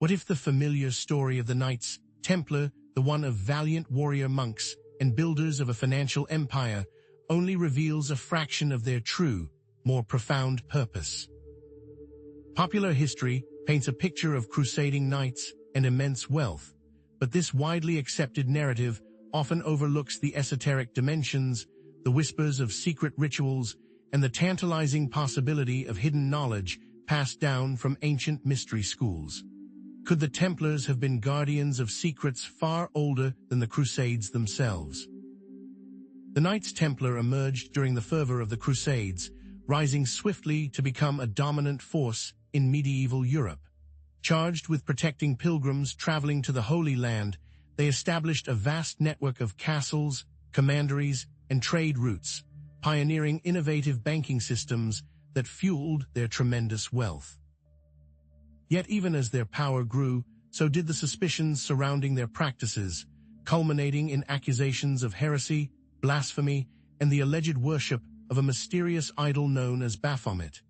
What if the familiar story of the Knights Templar, the one of valiant warrior monks and builders of a financial empire, only reveals a fraction of their true, more profound purpose? Popular history paints a picture of crusading knights and immense wealth, but this widely accepted narrative often overlooks the esoteric dimensions, the whispers of secret rituals, and the tantalizing possibility of hidden knowledge passed down from ancient mystery schools. Could the Templars have been guardians of secrets far older than the Crusades themselves? The Knights Templar emerged during the fervor of the Crusades, rising swiftly to become a dominant force in medieval Europe. Charged with protecting pilgrims traveling to the Holy Land, they established a vast network of castles, commanderies, and trade routes, pioneering innovative banking systems that fueled their tremendous wealth. Yet even as their power grew, so did the suspicions surrounding their practices, culminating in accusations of heresy, blasphemy, and the alleged worship of a mysterious idol known as Baphomet.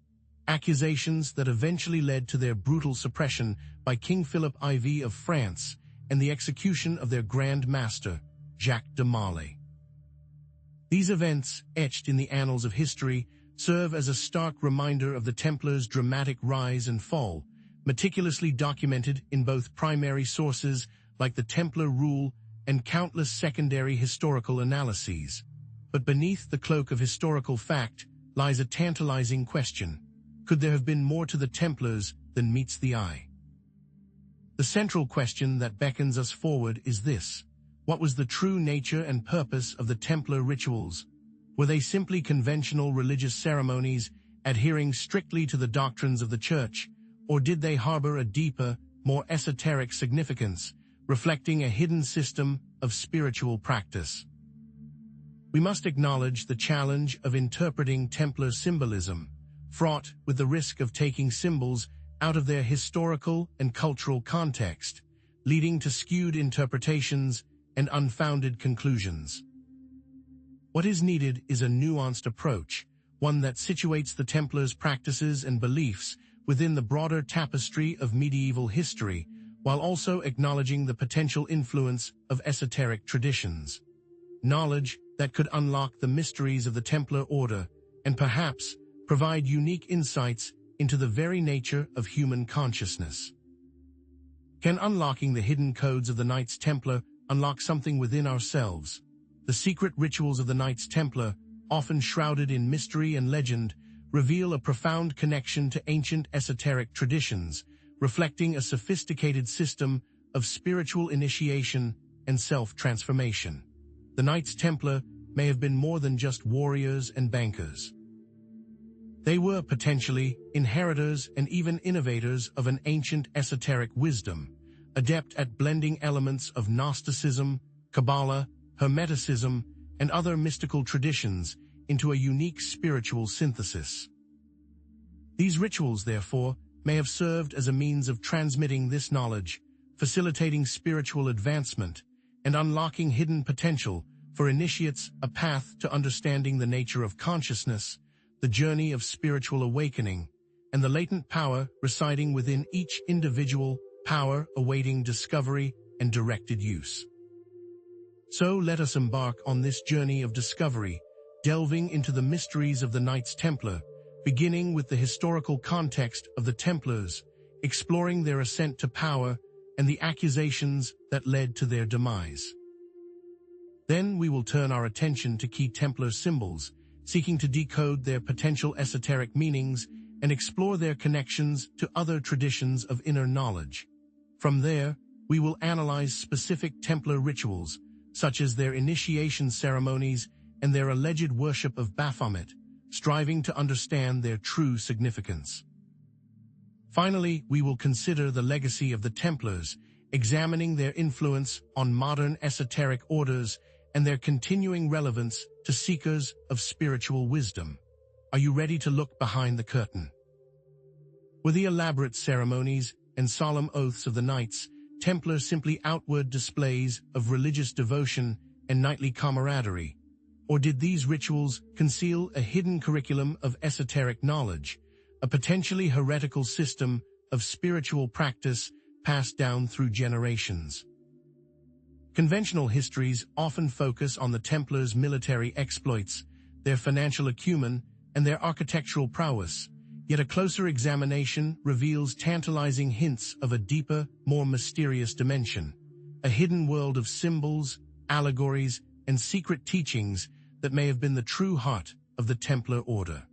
Accusations that eventually led to their brutal suppression by King Philip IV of France and the execution of their Grand Master, Jacques de Molay. These events, etched in the annals of history, serve as a stark reminder of the Templars' dramatic rise and fall, meticulously documented in both primary sources like the Templar Rule and countless secondary historical analyses. But beneath the cloak of historical fact lies a tantalizing question. Could there have been more to the Templars than meets the eye? The central question that beckons us forward is this: what was the true nature and purpose of the Templar rituals? Were they simply conventional religious ceremonies, adhering strictly to the doctrines of the Church, or did they harbor a deeper, more esoteric significance, reflecting a hidden system of spiritual practice? We must acknowledge the challenge of interpreting Templar symbolism, fraught with the risk of taking symbols out of their historical and cultural context, leading to skewed interpretations and unfounded conclusions. What is needed is a nuanced approach, one that situates the Templars' practices and beliefs within the broader tapestry of medieval history, while also acknowledging the potential influence of esoteric traditions. Knowledge that could unlock the mysteries of the Templar order and perhaps provide unique insights into the very nature of human consciousness. Can unlocking the hidden codes of the Knights Templar unlock something within ourselves? The secret rituals of the Knights Templar, often shrouded in mystery and legend, reveal a profound connection to ancient esoteric traditions, reflecting a sophisticated system of spiritual initiation and self-transformation. The Knights Templar may have been more than just warriors and bankers. They were potentially inheritors and even innovators of an ancient esoteric wisdom, adept at blending elements of Gnosticism, Kabbalah, Hermeticism, and other mystical traditions into a unique spiritual synthesis. These rituals, therefore, may have served as a means of transmitting this knowledge, facilitating spiritual advancement, and unlocking hidden potential for initiates, a path to understanding the nature of consciousness, the journey of spiritual awakening, and the latent power residing within each individual, power awaiting discovery and directed use. So let us embark on this journey of discovery, delving into the mysteries of the Knights Templar, beginning with the historical context of the Templars, exploring their ascent to power and the accusations that led to their demise. Then we will turn our attention to key Templar symbols, seeking to decode their potential esoteric meanings and explore their connections to other traditions of inner knowledge. From there, we will analyze specific Templar rituals, such as their initiation ceremonies and their alleged worship of Baphomet, striving to understand their true significance. Finally, we will consider the legacy of the Templars, examining their influence on modern esoteric orders and their continuing relevance to seekers of spiritual wisdom. Are you ready to look behind the curtain? Were the elaborate ceremonies and solemn oaths of the Knights Templar simply outward displays of religious devotion and knightly camaraderie? Or did these rituals conceal a hidden curriculum of esoteric knowledge, a potentially heretical system of spiritual practice passed down through generations. Conventional histories often focus on the Templars' military exploits, their financial acumen, and their architectural prowess, yet a closer examination reveals tantalizing hints of a deeper, more mysterious dimension, a hidden world of symbols, allegories, and secret teachings that may have been the true heart of the Templar order.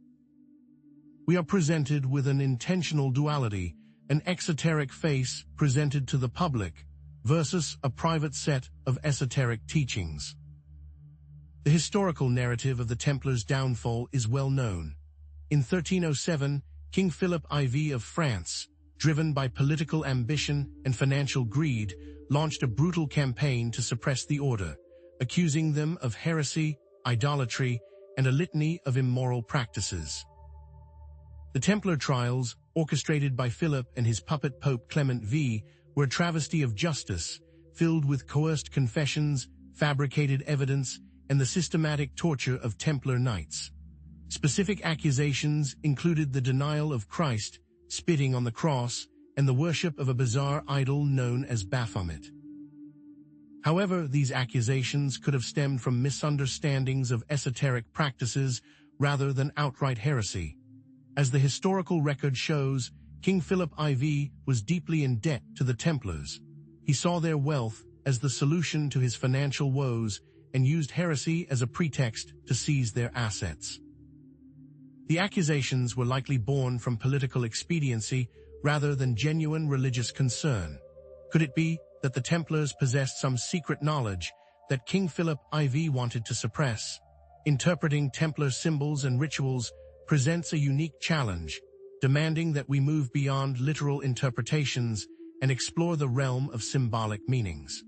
We are presented with an intentional duality, an exoteric face presented to the public versus a private set of esoteric teachings. The historical narrative of the Templars' downfall is well known. In 1307, King Philip IV of France, driven by political ambition and financial greed, launched a brutal campaign to suppress the order, accusing them of heresy, idolatry, and a litany of immoral practices. The Templar trials, orchestrated by Philip and his puppet Pope Clement V, were a travesty of justice, filled with coerced confessions, fabricated evidence, and the systematic torture of Templar knights. Specific accusations included the denial of Christ, spitting on the cross, and the worship of a bizarre idol known as Baphomet. However, these accusations could have stemmed from misunderstandings of esoteric practices rather than outright heresy. As the historical record shows, King Philip IV was deeply in debt to the Templars. He saw their wealth as the solution to his financial woes and used heresy as a pretext to seize their assets. The accusations were likely born from political expediency rather than genuine religious concern. Could it be that the Templars possessed some secret knowledge that King Philip IV wanted to suppress? Interpreting Templar symbols and rituals presents a unique challenge, demanding that we move beyond literal interpretations and explore the realm of symbolic meanings.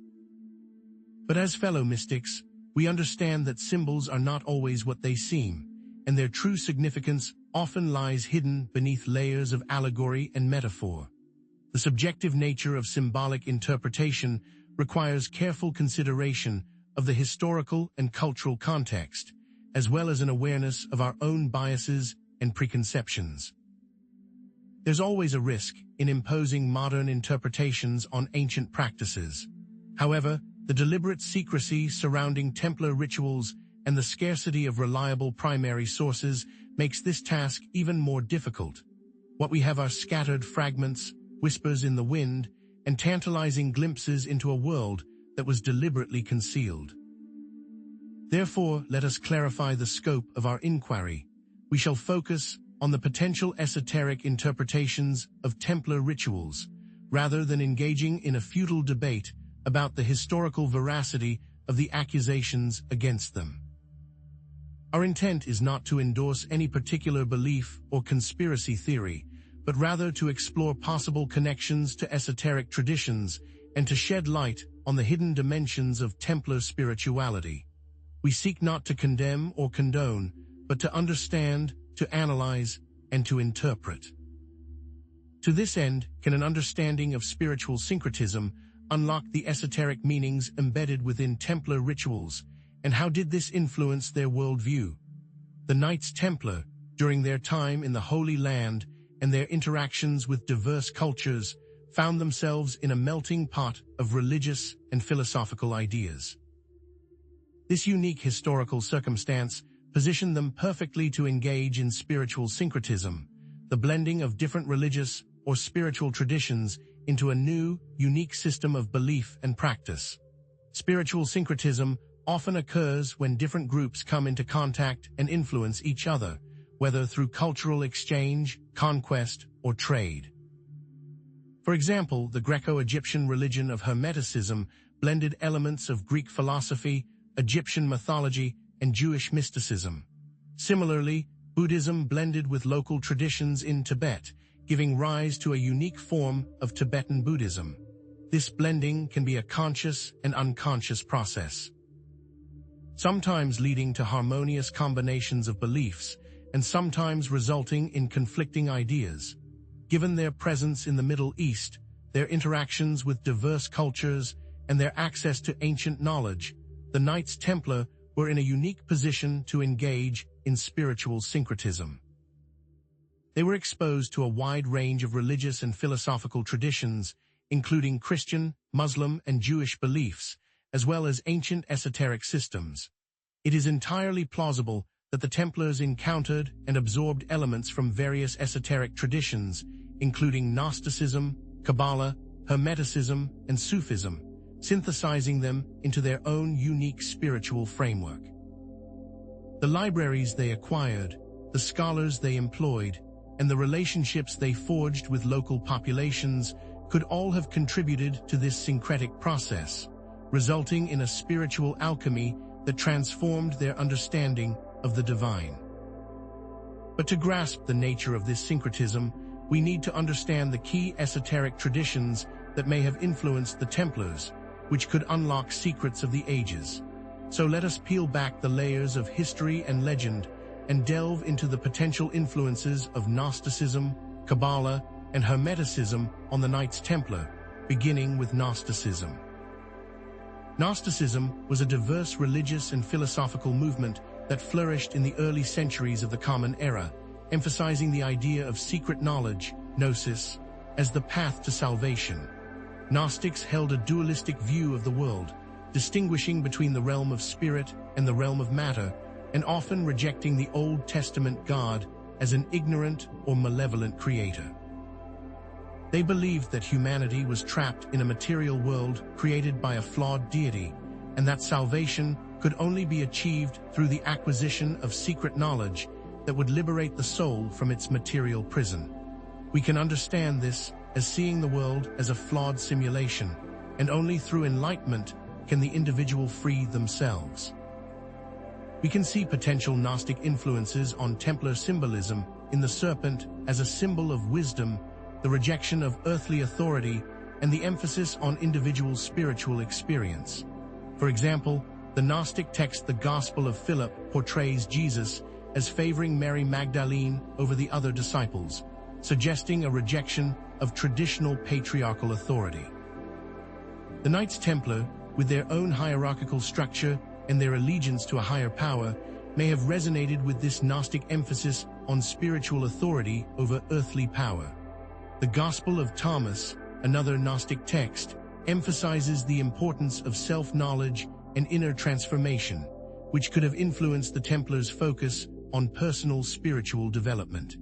But as fellow mystics, we understand that symbols are not always what they seem, and their true significance often lies hidden beneath layers of allegory and metaphor. The subjective nature of symbolic interpretation requires careful consideration of the historical and cultural context, as well as an awareness of our own biases and preconceptions. There's always a risk in imposing modern interpretations on ancient practices. However, the deliberate secrecy surrounding Templar rituals and the scarcity of reliable primary sources makes this task even more difficult. What we have are scattered fragments, whispers in the wind, and tantalizing glimpses into a world that was deliberately concealed. Therefore, let us clarify the scope of our inquiry. We shall focus on the potential esoteric interpretations of Templar rituals, rather than engaging in a futile debate about the historical veracity of the accusations against them. Our intent is not to endorse any particular belief or conspiracy theory, but rather to explore possible connections to esoteric traditions and to shed light on the hidden dimensions of Templar spirituality. We seek not to condemn or condone, but to understand, to analyze, and to interpret. To this end, can an understanding of spiritual syncretism unlock the esoteric meanings embedded within Templar rituals, and how did this influence their worldview? The Knights Templar, during their time in the Holy Land and their interactions with diverse cultures, found themselves in a melting pot of religious and philosophical ideas. This unique historical circumstance positioned them perfectly to engage in spiritual syncretism, the blending of different religious or spiritual traditions into a new, unique system of belief and practice. Spiritual syncretism often occurs when different groups come into contact and influence each other, whether through cultural exchange, conquest, or trade. For example, the Greco-Egyptian religion of Hermeticism blended elements of Greek philosophy, Egyptian mythology, and Jewish mysticism. Similarly, Buddhism blended with local traditions in Tibet, giving rise to a unique form of Tibetan Buddhism. This blending can be a conscious and unconscious process, sometimes leading to harmonious combinations of beliefs, and sometimes resulting in conflicting ideas. Given their presence in the Middle East, their interactions with diverse cultures, and their access to ancient knowledge, the Knights Templar were in a unique position to engage in spiritual syncretism. They were exposed to a wide range of religious and philosophical traditions, including Christian, Muslim, and Jewish beliefs, as well as ancient esoteric systems. It is entirely plausible that the Templars encountered and absorbed elements from various esoteric traditions, including Gnosticism, Kabbalah, Hermeticism, and Sufism, synthesizing them into their own unique spiritual framework. The libraries they acquired, the scholars they employed, and the relationships they forged with local populations could all have contributed to this syncretic process, resulting in a spiritual alchemy that transformed their understanding of the divine. But to grasp the nature of this syncretism, we need to understand the key esoteric traditions that may have influenced the Templars, which could unlock secrets of the ages. So let us peel back the layers of history and legend and delve into the potential influences of Gnosticism, Kabbalah, and Hermeticism on the Knights Templar, beginning with Gnosticism. Gnosticism was a diverse religious and philosophical movement that flourished in the early centuries of the Common Era, emphasizing the idea of secret knowledge, gnosis, as the path to salvation. Gnostics held a dualistic view of the world, distinguishing between the realm of spirit and the realm of matter, and often rejecting the Old Testament God as an ignorant or malevolent creator. They believed that humanity was trapped in a material world created by a flawed deity, and that salvation could only be achieved through the acquisition of secret knowledge that would liberate the soul from its material prison. We can understand this as seeing the world as a flawed simulation, and only through enlightenment can the individual free themselves. We can see potential Gnostic influences on Templar symbolism in the serpent as a symbol of wisdom, the rejection of earthly authority, and the emphasis on individual spiritual experience. For example, the Gnostic text The Gospel of Philip portrays Jesus as favoring Mary Magdalene over the other disciples, suggesting a rejection of traditional patriarchal authority. The Knights Templar, with their own hierarchical structure and their allegiance to a higher power, may have resonated with this Gnostic emphasis on spiritual authority over earthly power. The Gospel of Thomas, another Gnostic text, emphasizes the importance of self-knowledge and inner transformation, which could have influenced the Templars' focus on personal spiritual development.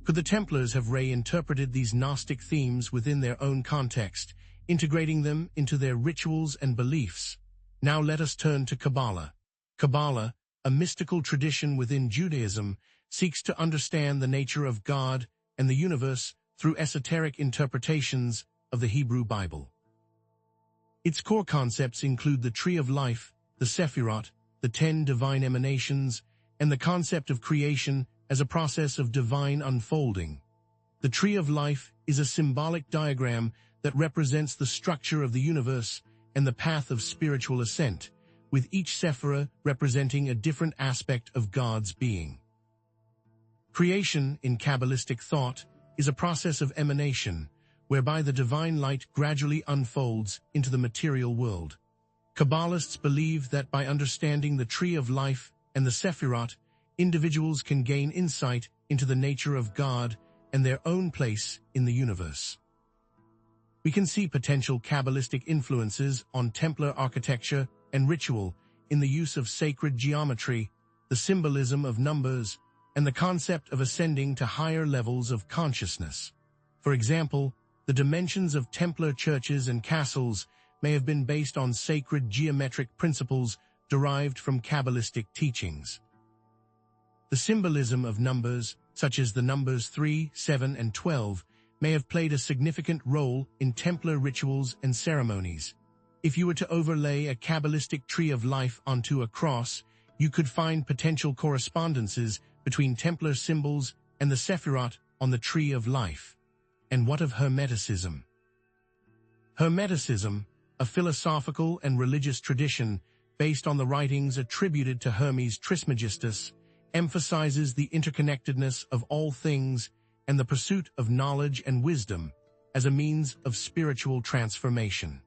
Could the Templars have reinterpreted these Gnostic themes within their own context, integrating them into their rituals and beliefs? Now let us turn to Kabbalah. Kabbalah, a mystical tradition within Judaism, seeks to understand the nature of God and the universe through esoteric interpretations of the Hebrew Bible. Its core concepts include the Tree of Life, the Sephirot, the 10 divine emanations, and the concept of creation as a process of divine unfolding. The Tree of Life is a symbolic diagram that represents the structure of the universe and the path of spiritual ascent, with each sephira representing a different aspect of God's being. Creation, in Kabbalistic thought, is a process of emanation, whereby the divine light gradually unfolds into the material world. Kabbalists believe that by understanding the Tree of Life and the Sephirot, individuals can gain insight into the nature of God and their own place in the universe. We can see potential Kabbalistic influences on Templar architecture and ritual in the use of sacred geometry, the symbolism of numbers, and the concept of ascending to higher levels of consciousness. For example, the dimensions of Templar churches and castles may have been based on sacred geometric principles derived from Kabbalistic teachings. The symbolism of numbers, such as the numbers 3, 7, and 12, may have played a significant role in Templar rituals and ceremonies. If you were to overlay a Kabbalistic Tree of Life onto a cross, you could find potential correspondences between Templar symbols and the Sephirot on the Tree of Life. And what of Hermeticism? Hermeticism, a philosophical and religious tradition based on the writings attributed to Hermes Trismegistus, emphasizes the interconnectedness of all things and the pursuit of knowledge and wisdom as a means of spiritual transformation.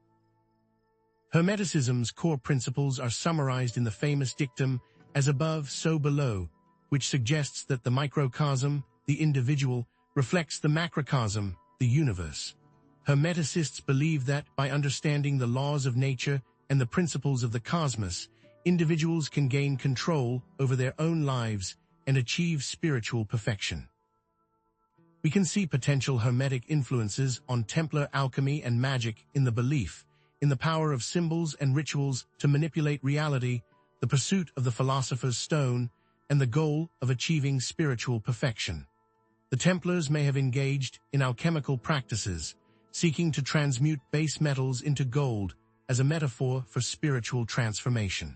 Hermeticism's core principles are summarized in the famous dictum, "As above, so below," which suggests that the microcosm, the individual, reflects the macrocosm, the universe. Hermeticists believe that, by understanding the laws of nature and the principles of the cosmos, individuals can gain control over their own lives and achieve spiritual perfection. We can see potential Hermetic influences on Templar alchemy and magic in the belief in the power of symbols and rituals to manipulate reality, the pursuit of the philosopher's stone, and the goal of achieving spiritual perfection. The Templars may have engaged in alchemical practices, seeking to transmute base metals into gold as a metaphor for spiritual transformation.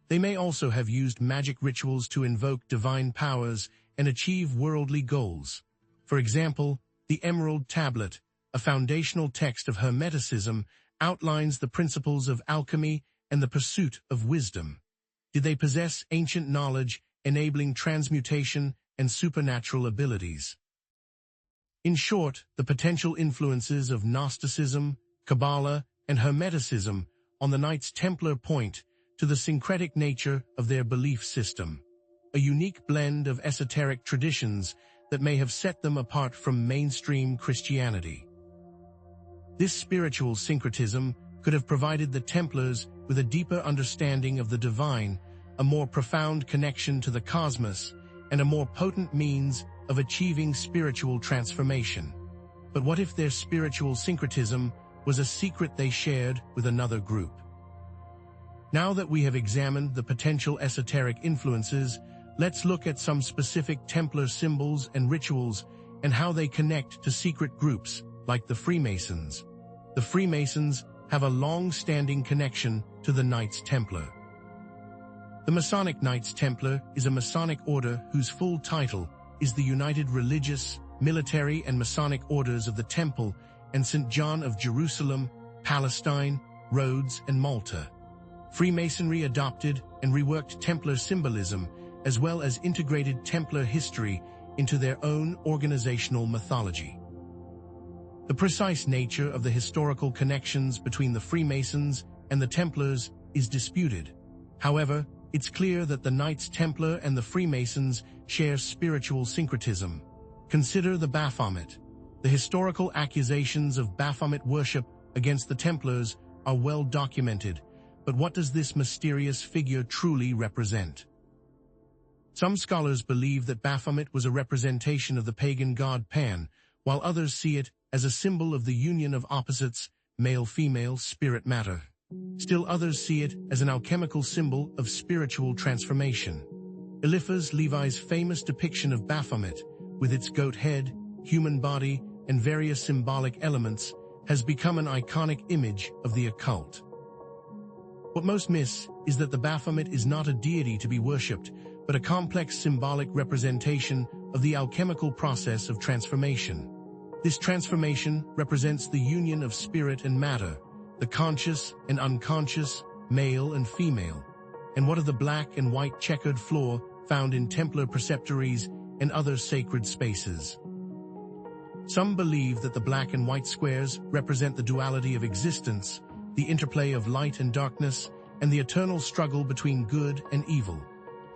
They may also have used magic rituals to invoke divine powers and achieve worldly goals. For example, the Emerald Tablet, a foundational text of Hermeticism, outlines the principles of alchemy and the pursuit of wisdom. Did they possess ancient knowledge enabling transmutation and supernatural abilities? In short, the potential influences of Gnosticism, Kabbalah, and Hermeticism on the Knights Templar point to the syncretic nature of their belief system, a unique blend of esoteric traditions that may have set them apart from mainstream Christianity. This spiritual syncretism could have provided the Templars with a deeper understanding of the divine, a more profound connection to the cosmos, and a more potent means of achieving spiritual transformation. But what if their spiritual syncretism was a secret they shared with another group? Now that we have examined the potential esoteric influences, let's look at some specific Templar symbols and rituals and how they connect to secret groups like the Freemasons. The Freemasons have a long-standing connection to the Knights Templar. The Masonic Knights Templar is a Masonic order whose full title is the United Religious, Military and Masonic Orders of the Temple and St. John of Jerusalem, Palestine, Rhodes, and Malta. Freemasonry adopted and reworked Templar symbolism as well as integrated Templar history into their own organizational mythology. The precise nature of the historical connections between the Freemasons and the Templars is disputed. However, it's clear that the Knights Templar and the Freemasons share spiritual syncretism. Consider the Baphomet. The historical accusations of Baphomet worship against the Templars are well documented, but what does this mysterious figure truly represent? Some scholars believe that Baphomet was a representation of the pagan god Pan, while others see it as a symbol of the union of opposites, male-female, spirit-matter. Still others see it as an alchemical symbol of spiritual transformation. Eliphas Levi's famous depiction of Baphomet, with its goat head, human body, and various symbolic elements, has become an iconic image of the occult. What most miss is that the Baphomet is not a deity to be worshipped, but a complex symbolic representation of the alchemical process of transformation. This transformation represents the union of spirit and matter, the conscious and unconscious, male and female. And what of the black and white checkered floor found in Templar preceptories and other sacred spaces? Some believe that the black and white squares represent the duality of existence, the interplay of light and darkness, and the eternal struggle between good and evil.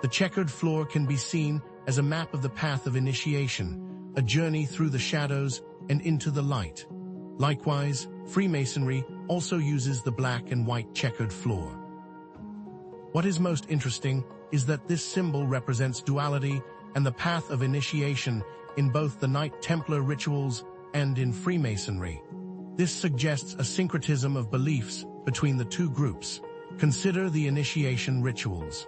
The checkered floor can be seen as a map of the path of initiation, a journey through the shadows and into the light. Likewise, Freemasonry also uses the black and white checkered floor. What is most interesting is that this symbol represents duality and the path of initiation in both the Knight Templar rituals and in Freemasonry. This suggests a syncretism of beliefs between the two groups. Consider the initiation rituals.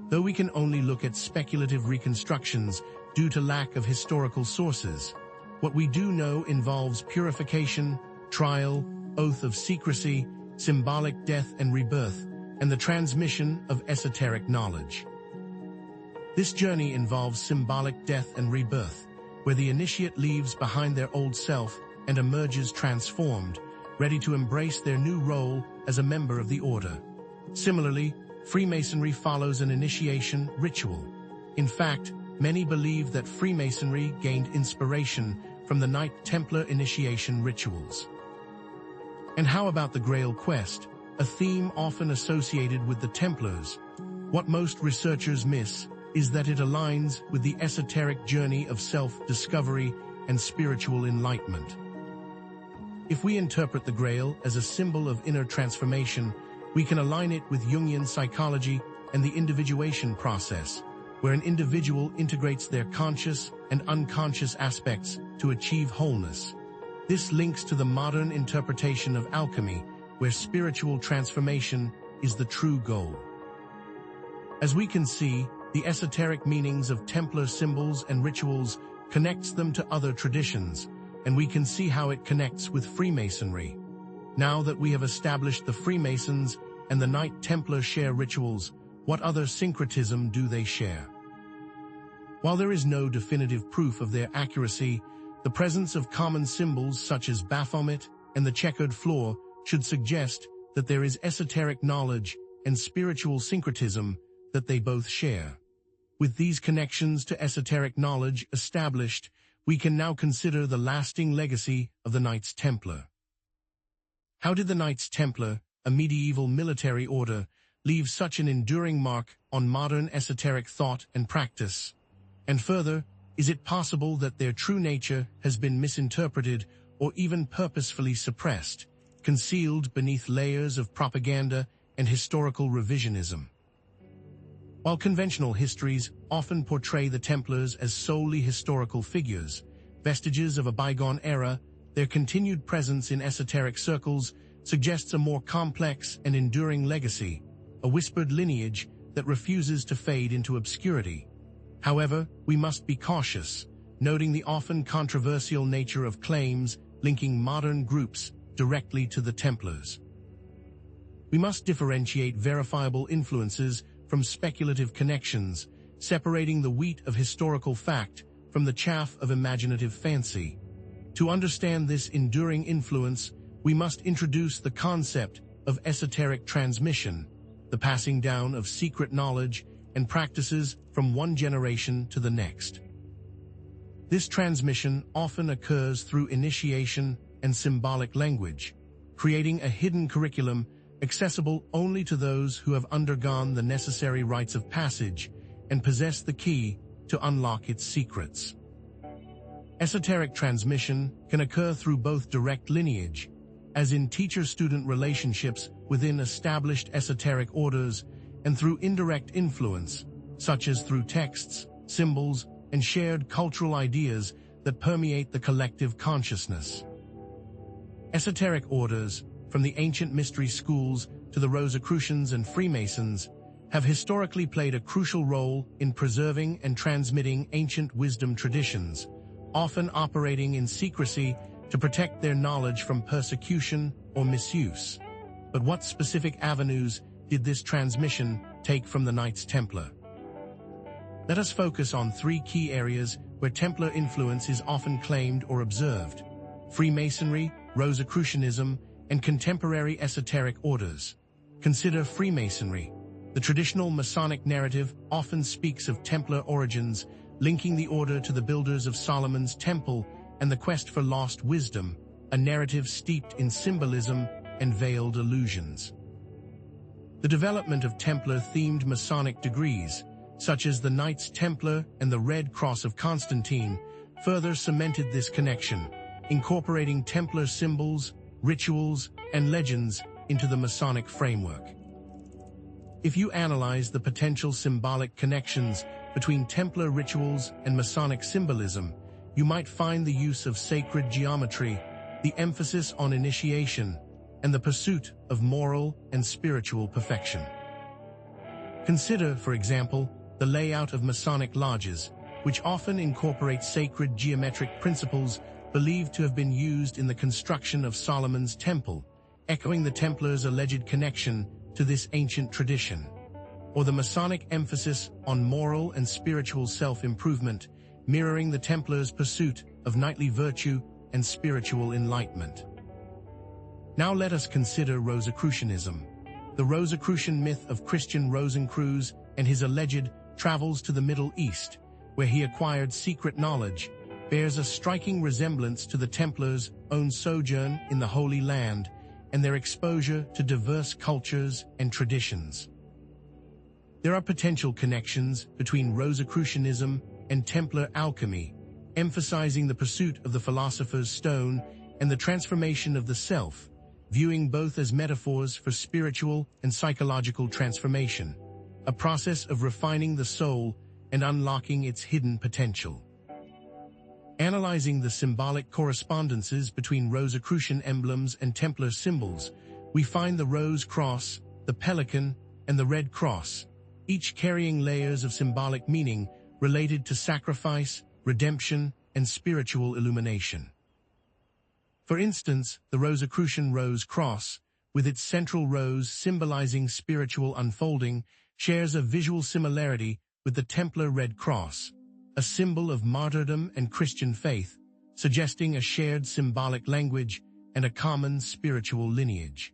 Though we can only look at speculative reconstructions due to lack of historical sources, what we do know involves purification, trial, oath of secrecy, symbolic death and rebirth, and the transmission of esoteric knowledge. This journey involves symbolic death and rebirth, where the initiate leaves behind their old self and emerges transformed, ready to embrace their new role as a member of the order. Similarly, Freemasonry follows an initiation ritual. In fact, many believe that Freemasonry gained inspiration from the Knight Templar initiation rituals. And how about the Grail Quest, a theme often associated with the Templars? What most researchers miss is that it aligns with the esoteric journey of self-discovery and spiritual enlightenment. If we interpret the Grail as a symbol of inner transformation, we can align it with Jungian psychology and the individuation process, where an individual integrates their conscious and unconscious aspects to achieve wholeness. This links to the modern interpretation of alchemy, where spiritual transformation is the true goal. As we can see, the esoteric meanings of Templar symbols and rituals connects them to other traditions, and we can see how it connects with Freemasonry. Now that we have established the Freemasons and the Knight Templar share rituals, what other syncretism do they share? While there is no definitive proof of their accuracy, the presence of common symbols such as Baphomet and the checkered floor should suggest that there is esoteric knowledge and spiritual syncretism that they both share. With these connections to esoteric knowledge established, we can now consider the lasting legacy of the Knights Templar. How did the Knights Templar, a medieval military order, leave such an enduring mark on modern esoteric thought and practice? And further, is it possible that their true nature has been misinterpreted or even purposefully suppressed, concealed beneath layers of propaganda and historical revisionism? While conventional histories often portray the Templars as solely historical figures, vestiges of a bygone era, their continued presence in esoteric circles suggests a more complex and enduring legacy, a whispered lineage that refuses to fade into obscurity. However, we must be cautious, noting the often controversial nature of claims linking modern groups directly to the Templars. We must differentiate verifiable influences from speculative connections, separating the wheat of historical fact from the chaff of imaginative fancy. To understand this enduring influence, we must introduce the concept of esoteric transmission, the passing down of secret knowledge and practices from one generation to the next. This transmission often occurs through initiation and symbolic language, creating a hidden curriculum accessible only to those who have undergone the necessary rites of passage and possess the key to unlock its secrets. Esoteric transmission can occur through both direct lineage, as in teacher-student relationships within established esoteric orders, and through indirect influence, such as through texts, symbols, and shared cultural ideas that permeate the collective consciousness. Esoteric orders, from the ancient mystery schools to the Rosicrucians and Freemasons, have historically played a crucial role in preserving and transmitting ancient wisdom traditions, often operating in secrecy to protect their knowledge from persecution or misuse. But what specific avenues did this transmission take from the Knights Templar? Let us focus on three key areas where Templar influence is often claimed or observed: Freemasonry, Rosicrucianism, and contemporary esoteric orders. Consider Freemasonry. The traditional Masonic narrative often speaks of Templar origins, linking the order to the builders of Solomon's Temple and the quest for lost wisdom, a narrative steeped in symbolism and veiled allusions. The development of Templar-themed Masonic degrees, such as the Knights Templar and the Red Cross of Constantine, further cemented this connection, incorporating Templar symbols, rituals, and legends into the Masonic framework. If you analyze the potential symbolic connections between Templar rituals and Masonic symbolism, you might find the use of sacred geometry, the emphasis on initiation, and the pursuit of moral and spiritual perfection. Consider, for example, the layout of Masonic lodges, which often incorporate sacred geometric principles believed to have been used in the construction of Solomon's Temple, echoing the Templars' alleged connection to this ancient tradition. Or the Masonic emphasis on moral and spiritual self-improvement, mirroring the Templars' pursuit of knightly virtue and spiritual enlightenment. Now let us consider Rosicrucianism. The Rosicrucian myth of Christian Rosencreuz and his alleged travels to the Middle East, where he acquired secret knowledge, bears a striking resemblance to the Templars' own sojourn in the Holy Land and their exposure to diverse cultures and traditions. There are potential connections between Rosicrucianism and Templar alchemy, emphasizing the pursuit of the philosopher's stone and the transformation of the self, viewing both as metaphors for spiritual and psychological transformation, a process of refining the soul and unlocking its hidden potential. Analyzing the symbolic correspondences between Rosicrucian emblems and Templar symbols, we find the rose cross, the pelican, and the red cross, each carrying layers of symbolic meaning related to sacrifice, redemption, and spiritual illumination. For instance, the Rosicrucian rose cross, with its central rose symbolizing spiritual unfolding, shares a visual similarity with the Templar red cross, a symbol of martyrdom and Christian faith, suggesting a shared symbolic language and a common spiritual lineage.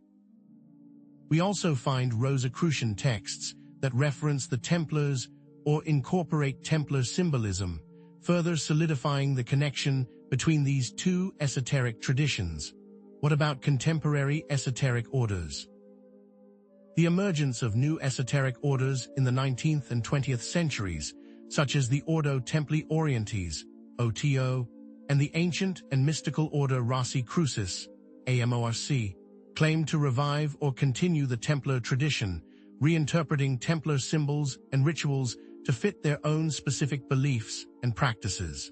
We also find Rosicrucian texts that reference the Templars or incorporate Templar symbolism, further solidifying the connection between these two esoteric traditions. What about contemporary esoteric orders? The emergence of new esoteric orders in the 19th and 20th centuries, such as the Ordo Templi Orientis, OTO, and the ancient and mystical order Rosicrucis, AMORC, claim to revive or continue the Templar tradition, reinterpreting Templar symbols and rituals to fit their own specific beliefs and practices.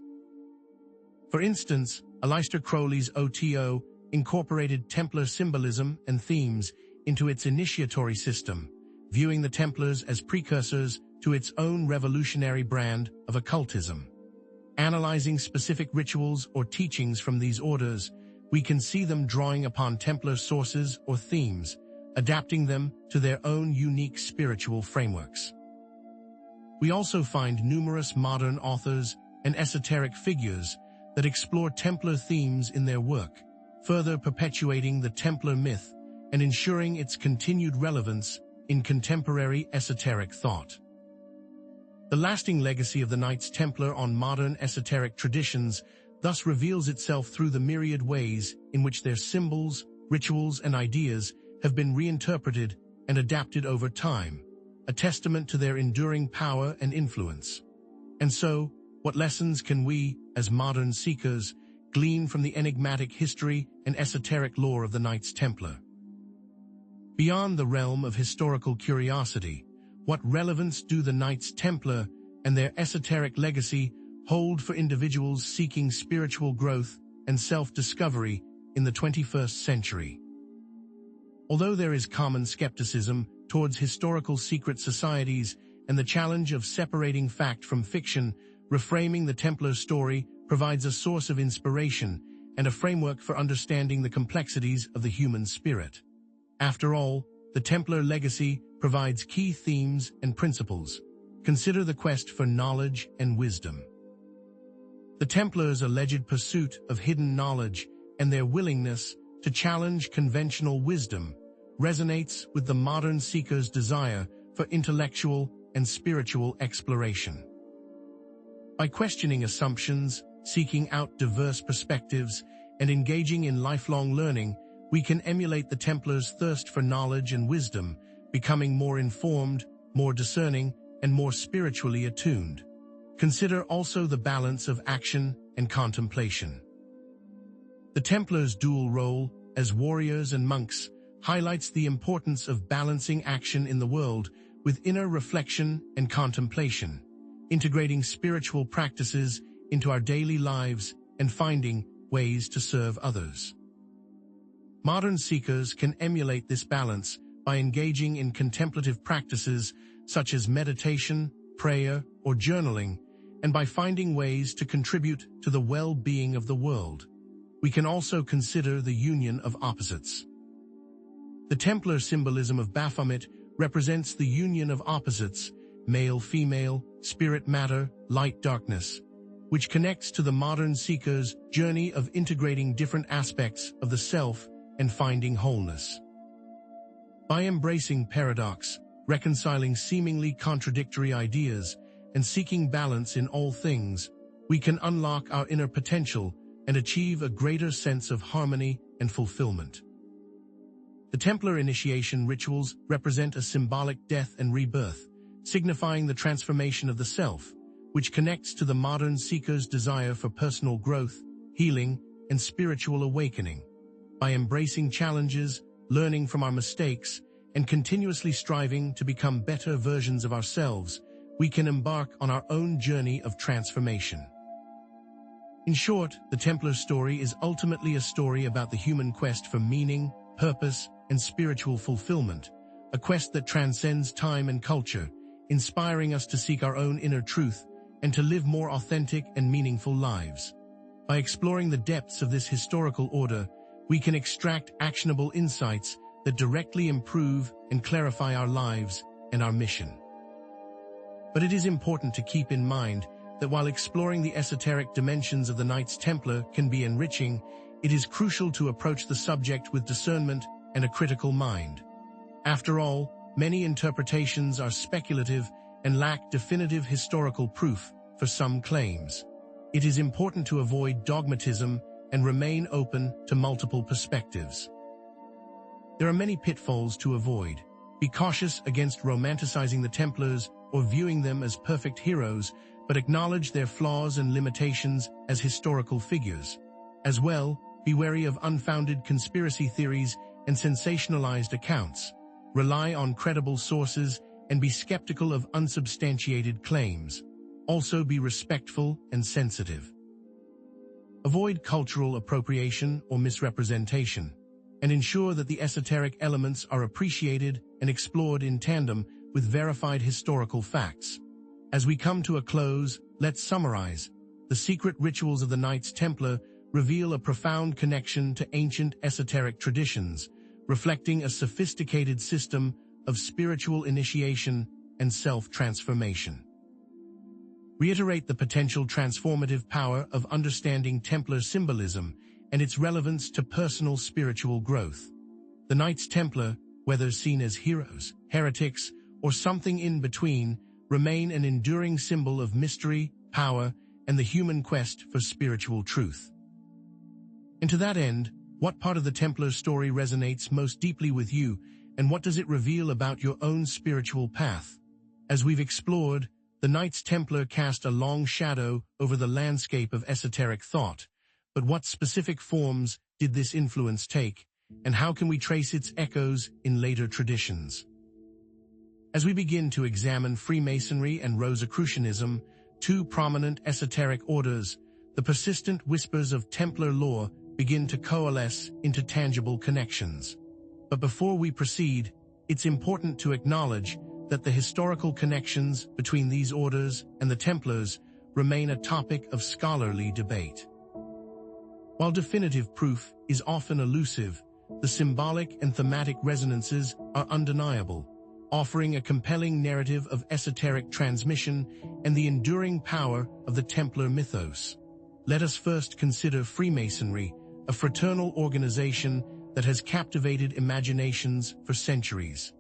For instance, Aleister Crowley's OTO incorporated Templar symbolism and themes into its initiatory system, viewing the Templars as precursors to its own revolutionary brand of occultism. Analyzing specific rituals or teachings from these orders, we can see them drawing upon Templar sources or themes, adapting them to their own unique spiritual frameworks. We also find numerous modern authors and esoteric figures that explore Templar themes in their work, further perpetuating the Templar myth and ensuring its continued relevance in contemporary esoteric thought. The lasting legacy of the Knights Templar on modern esoteric traditions thus reveals itself through the myriad ways in which their symbols, rituals, and ideas have been reinterpreted and adapted over time, a testament to their enduring power and influence. And so, what lessons can we, as modern seekers, glean from the enigmatic history and esoteric lore of the Knights Templar? Beyond the realm of historical curiosity, what relevance do the Knights Templar and their esoteric legacy hold for individuals seeking spiritual growth and self-discovery in the 21st century? Although there is common skepticism towards historical secret societies and the challenge of separating fact from fiction, reframing the Templar story provides a source of inspiration and a framework for understanding the complexities of the human spirit. After all, the Templar legacy provides key themes and principles. Consider the quest for knowledge and wisdom. The Templars' alleged pursuit of hidden knowledge and their willingness to challenge conventional wisdom resonates with the modern seeker's desire for intellectual and spiritual exploration. By questioning assumptions, seeking out diverse perspectives, and engaging in lifelong learning, we can emulate the Templars' thirst for knowledge and wisdom, becoming more informed, more discerning, and more spiritually attuned. Consider also the balance of action and contemplation. The Templars' dual role as warriors and monks highlights the importance of balancing action in the world with inner reflection and contemplation, integrating spiritual practices into our daily lives and finding ways to serve others. Modern seekers can emulate this balance by engaging in contemplative practices such as meditation, prayer, or journaling, and by finding ways to contribute to the well-being of the world. We can also consider the union of opposites. The Templar symbolism of Baphomet represents the union of opposites, male-female, spirit-matter, light-darkness, which connects to the modern seeker's journey of integrating different aspects of the self and finding wholeness. By embracing paradox, reconciling seemingly contradictory ideas, and seeking balance in all things, we can unlock our inner potential and achieve a greater sense of harmony and fulfillment. The Templar initiation rituals represent a symbolic death and rebirth, signifying the transformation of the self, which connects to the modern seeker's desire for personal growth, healing, and spiritual awakening. By embracing challenges, learning from our mistakes, and continuously striving to become better versions of ourselves, we can embark on our own journey of transformation. In short, the Templar story is ultimately a story about the human quest for meaning, purpose, and spiritual fulfillment, a quest that transcends time and culture, inspiring us to seek our own inner truth and to live more authentic and meaningful lives. By exploring the depths of this historical order, we can extract actionable insights that directly improve and clarify our lives and our mission. But it is important to keep in mind that while exploring the esoteric dimensions of the Knights Templar can be enriching, it is crucial to approach the subject with discernment and a critical mind. After all, many interpretations are speculative and lack definitive historical proof for some claims. It is important to avoid dogmatism and remain open to multiple perspectives. There are many pitfalls to avoid. Be cautious against romanticizing the Templars or viewing them as perfect heroes, but acknowledge their flaws and limitations as historical figures. As well, be wary of unfounded conspiracy theories and sensationalized accounts. Rely on credible sources and be skeptical of unsubstantiated claims. Also be respectful and sensitive. Avoid cultural appropriation or misrepresentation, and ensure that the esoteric elements are appreciated and explored in tandem with verified historical facts. As we come to a close, let's summarize. The secret rituals of the Knights Templar reveal a profound connection to ancient esoteric traditions, reflecting a sophisticated system of spiritual initiation and self-transformation. Reiterate the potential transformative power of understanding Templar symbolism and its relevance to personal spiritual growth. The Knights Templar, whether seen as heroes, heretics, or something in between, remain an enduring symbol of mystery, power, and the human quest for spiritual truth. And to that end, what part of the Templar story resonates most deeply with you, and what does it reveal about your own spiritual path? As we've explored, the Knights Templar cast a long shadow over the landscape of esoteric thought. But what specific forms did this influence take, and how can we trace its echoes in later traditions? As we begin to examine Freemasonry and Rosicrucianism, two prominent esoteric orders, the persistent whispers of Templar lore begin to coalesce into tangible connections. But before we proceed, it's important to acknowledge that the historical connections between these orders and the Templars remain a topic of scholarly debate. While definitive proof is often elusive, the symbolic and thematic resonances are undeniable, offering a compelling narrative of esoteric transmission and the enduring power of the Templar mythos. Let us first consider Freemasonry, a fraternal organization that has captivated imaginations for centuries.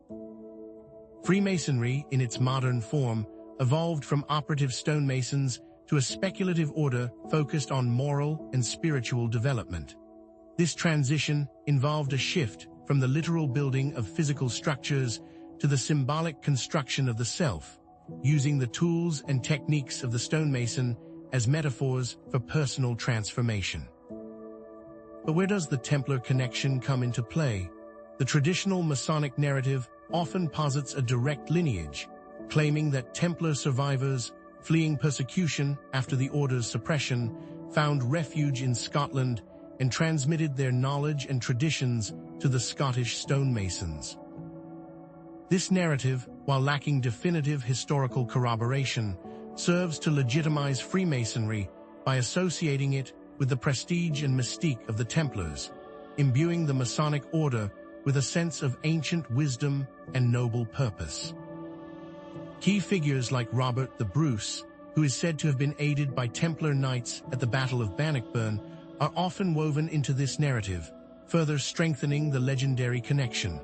Freemasonry, in its modern form, evolved from operative stonemasons to a speculative order focused on moral and spiritual development. This transition involved a shift from the literal building of physical structures to the symbolic construction of the self, using the tools and techniques of the stonemason as metaphors for personal transformation. But where does the Templar connection come into play? The traditional Masonic narrative often posits a direct lineage, claiming that Templar survivors, fleeing persecution after the order's suppression, found refuge in Scotland and transmitted their knowledge and traditions to the Scottish stonemasons. This narrative, while lacking definitive historical corroboration, serves to legitimize Freemasonry by associating it with the prestige and mystique of the Templars, imbuing the Masonic order with a sense of ancient wisdom and noble purpose. Key figures like Robert the Bruce, who is said to have been aided by Templar knights at the Battle of Bannockburn, are often woven into this narrative, further strengthening the legendary connection.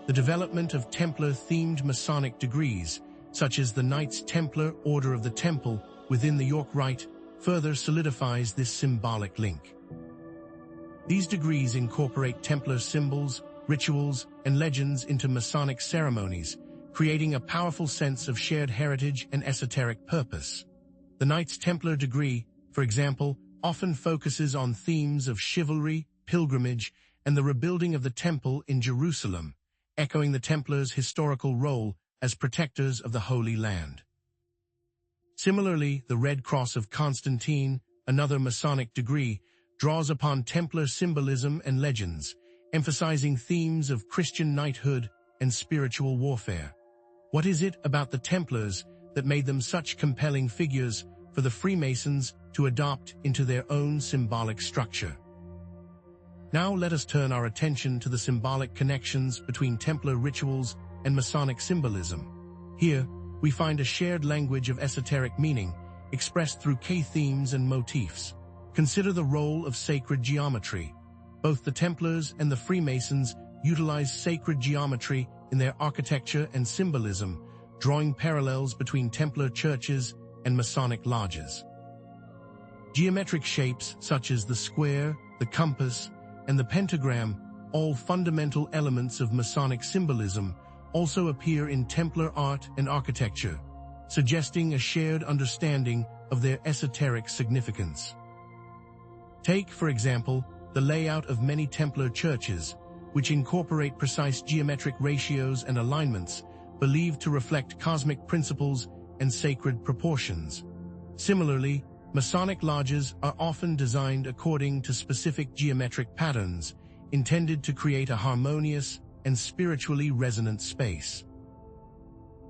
The development of Templar-themed Masonic degrees, such as the Knights Templar Order of the Temple within the York Rite, further solidifies this symbolic link. These degrees incorporate Templar symbols, rituals, and legends into Masonic ceremonies, creating a powerful sense of shared heritage and esoteric purpose. The Knights Templar degree, for example, often focuses on themes of chivalry, pilgrimage, and the rebuilding of the temple in Jerusalem, echoing the Templars' historical role as protectors of the Holy Land. Similarly, the Red Cross of Constantine, another Masonic degree, draws upon Templar symbolism and legends, emphasizing themes of Christian knighthood and spiritual warfare. What is it about the Templars that made them such compelling figures for the Freemasons to adopt into their own symbolic structure? Now let us turn our attention to the symbolic connections between Templar rituals and Masonic symbolism. Here, we find a shared language of esoteric meaning expressed through key themes and motifs. Consider the role of sacred geometry. Both the Templars and the Freemasons utilize sacred geometry in their architecture and symbolism, drawing parallels between Templar churches and Masonic lodges. Geometric shapes such as the square, the compass, and the pentagram, all fundamental elements of Masonic symbolism, also appear in Templar art and architecture, suggesting a shared understanding of their esoteric significance. Take, for example, the layout of many Templar churches, which incorporate precise geometric ratios and alignments, believed to reflect cosmic principles and sacred proportions. Similarly, Masonic lodges are often designed according to specific geometric patterns, intended to create a harmonious and spiritually resonant space.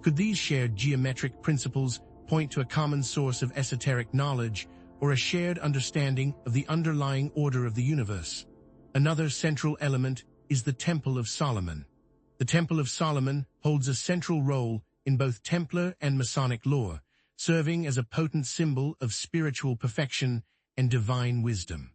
Could these shared geometric principles point to a common source of esoteric knowledge or a shared understanding of the underlying order of the universe? Another central element is the Temple of Solomon. The Temple of Solomon holds a central role in both Templar and Masonic lore, serving as a potent symbol of spiritual perfection and divine wisdom.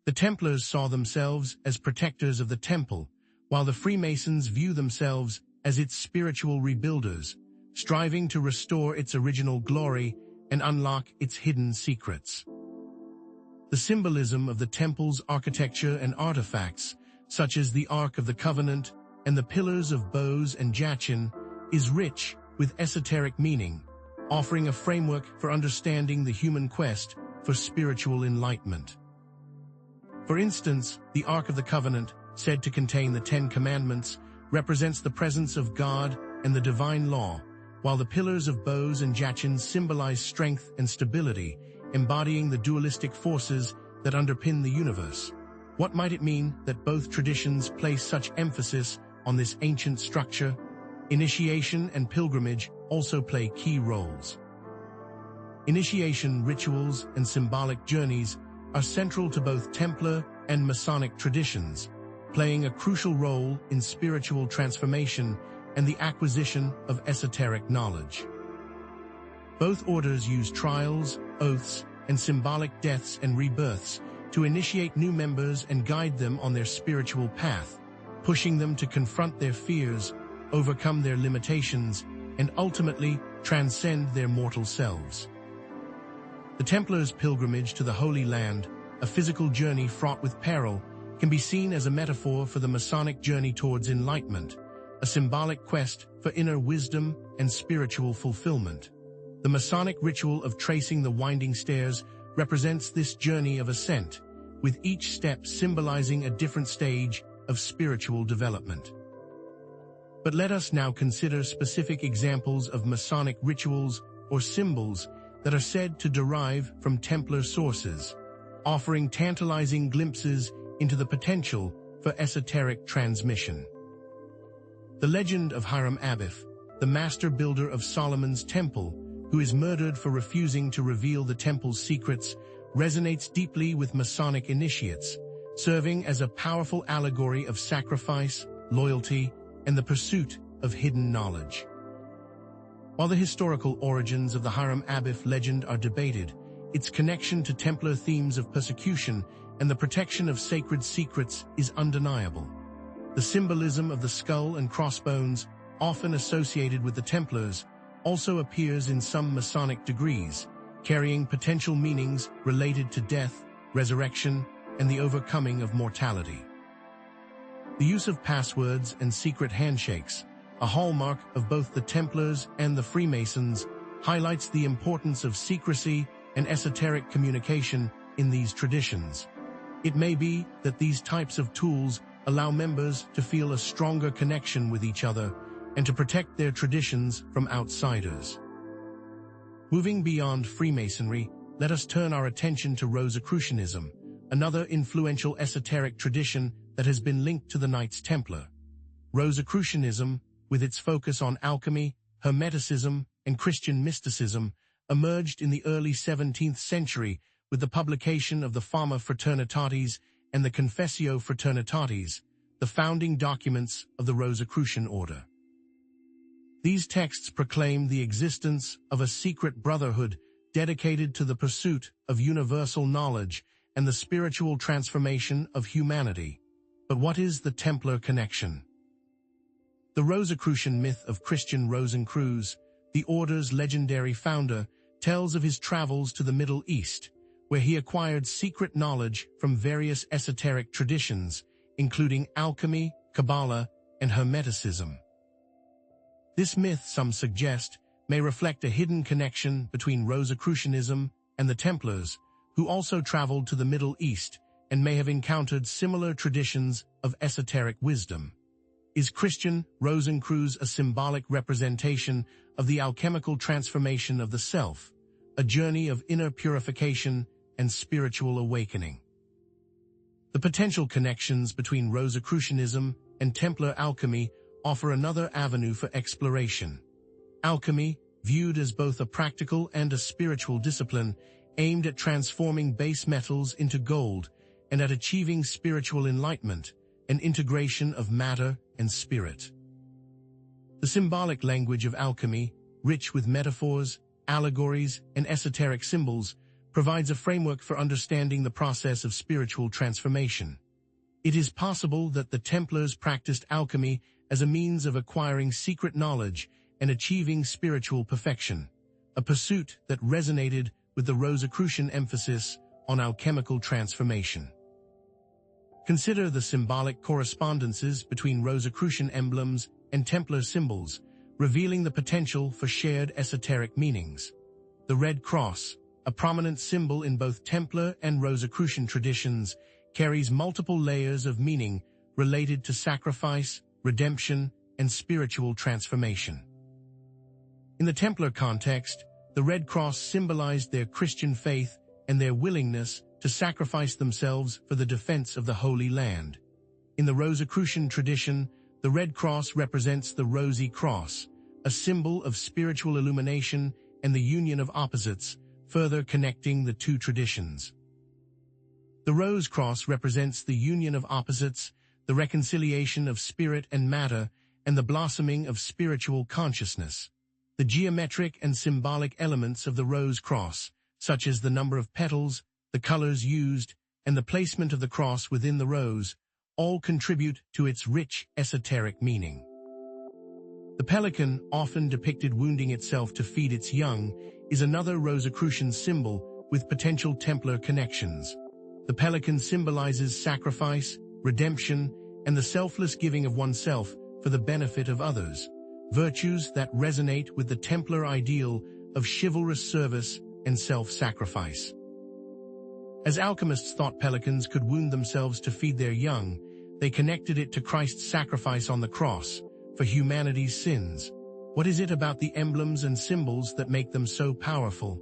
The Templars saw themselves as protectors of the temple, while the Freemasons view themselves as its spiritual rebuilders, striving to restore its original glory and unlock its hidden secrets. The symbolism of the temple's architecture and artifacts, such as the Ark of the Covenant and the pillars of Bose and Jachin, is rich with esoteric meaning, offering a framework for understanding the human quest for spiritual enlightenment. For instance, the Ark of the Covenant, said to contain the Ten Commandments, represents the presence of God and the divine law, while the pillars of Bose and Jachin symbolize strength and stability, embodying the dualistic forces that underpin the universe. What might it mean that both traditions place such emphasis on this ancient structure? Initiation and pilgrimage also play key roles. Initiation rituals and symbolic journeys are central to both Templar and Masonic traditions, playing a crucial role in spiritual transformation and the acquisition of esoteric knowledge. Both orders use trials, oaths, and symbolic deaths and rebirths to initiate new members and guide them on their spiritual path, pushing them to confront their fears, overcome their limitations, and ultimately transcend their mortal selves. The Templars' pilgrimage to the Holy Land, a physical journey fraught with peril, can be seen as a metaphor for the Masonic journey towards enlightenment, a symbolic quest for inner wisdom and spiritual fulfillment. The Masonic ritual of tracing the winding stairs represents this journey of ascent, with each step symbolizing a different stage of spiritual development. But let us now consider specific examples of Masonic rituals or symbols that are said to derive from Templar sources, offering tantalizing glimpses into the potential for esoteric transmission. The legend of Hiram Abiff, the master builder of Solomon's temple, who is murdered for refusing to reveal the temple's secrets, resonates deeply with Masonic initiates, serving as a powerful allegory of sacrifice, loyalty, and the pursuit of hidden knowledge. While the historical origins of the Hiram Abiff legend are debated, its connection to Templar themes of persecution and the protection of sacred secrets is undeniable. The symbolism of the skull and crossbones, often associated with the Templars, also appears in some Masonic degrees, carrying potential meanings related to death, resurrection, and the overcoming of mortality. The use of passwords and secret handshakes, a hallmark of both the Templars and the Freemasons, highlights the importance of secrecy and esoteric communication in these traditions. It may be that these types of tools allow members to feel a stronger connection with each other and to protect their traditions from outsiders. Moving beyond Freemasonry, let us turn our attention to Rosicrucianism, another influential esoteric tradition that has been linked to the Knights Templar. Rosicrucianism, with its focus on alchemy, Hermeticism, and Christian mysticism, emerged in the early 17th century with the publication of the Forma Fraternitatis and the Confessio Fraternitatis, the founding documents of the Rosicrucian order. These texts proclaim the existence of a secret brotherhood dedicated to the pursuit of universal knowledge and the spiritual transformation of humanity. But what is the Templar connection? The Rosicrucian myth of Christian Rosencreuz, the order's legendary founder, tells of his travels to the Middle East, where he acquired secret knowledge from various esoteric traditions, including alchemy, Kabbalah, and Hermeticism. This myth, some suggest, may reflect a hidden connection between Rosicrucianism and the Templars, who also traveled to the Middle East and may have encountered similar traditions of esoteric wisdom. Is Christian Rosencreuz a symbolic representation of the alchemical transformation of the self, a journey of inner purification and spiritual awakening? The potential connections between Rosicrucianism and Templar alchemy offer another avenue for exploration. Alchemy, viewed as both a practical and a spiritual discipline, aimed at transforming base metals into gold and at achieving spiritual enlightenment, an integration of matter and spirit. The symbolic language of alchemy, rich with metaphors, allegories, and esoteric symbols, provides a framework for understanding the process of spiritual transformation. It is possible that the Templars practiced alchemy as a means of acquiring secret knowledge and achieving spiritual perfection, a pursuit that resonated with the Rosicrucian emphasis on alchemical transformation. Consider the symbolic correspondences between Rosicrucian emblems and Templar symbols, revealing the potential for shared esoteric meanings. The Red Cross, a prominent symbol in both Templar and Rosicrucian traditions, carries multiple layers of meaning related to sacrifice, redemption, and spiritual transformation. In the Templar context, the Red Cross symbolized their Christian faith and their willingness to sacrifice themselves for the defense of the Holy Land. In the Rosicrucian tradition, the Red Cross represents the Rosy Cross, a symbol of spiritual illumination and the union of opposites, further connecting the two traditions. The Rose Cross represents the union of opposites, the reconciliation of spirit and matter, and the blossoming of spiritual consciousness. The geometric and symbolic elements of the Rose Cross, such as the number of petals, the colors used, and the placement of the cross within the rose, all contribute to its rich esoteric meaning. The pelican, often depicted wounding itself to feed its young, is another Rosicrucian symbol with potential Templar connections. The pelican symbolizes sacrifice, redemption, and the selfless giving of oneself for the benefit of others, virtues that resonate with the Templar ideal of chivalrous service and self-sacrifice. As alchemists thought pelicans could wound themselves to feed their young, they connected it to Christ's sacrifice on the cross for humanity's sins. What is it about the emblems and symbols that make them so powerful?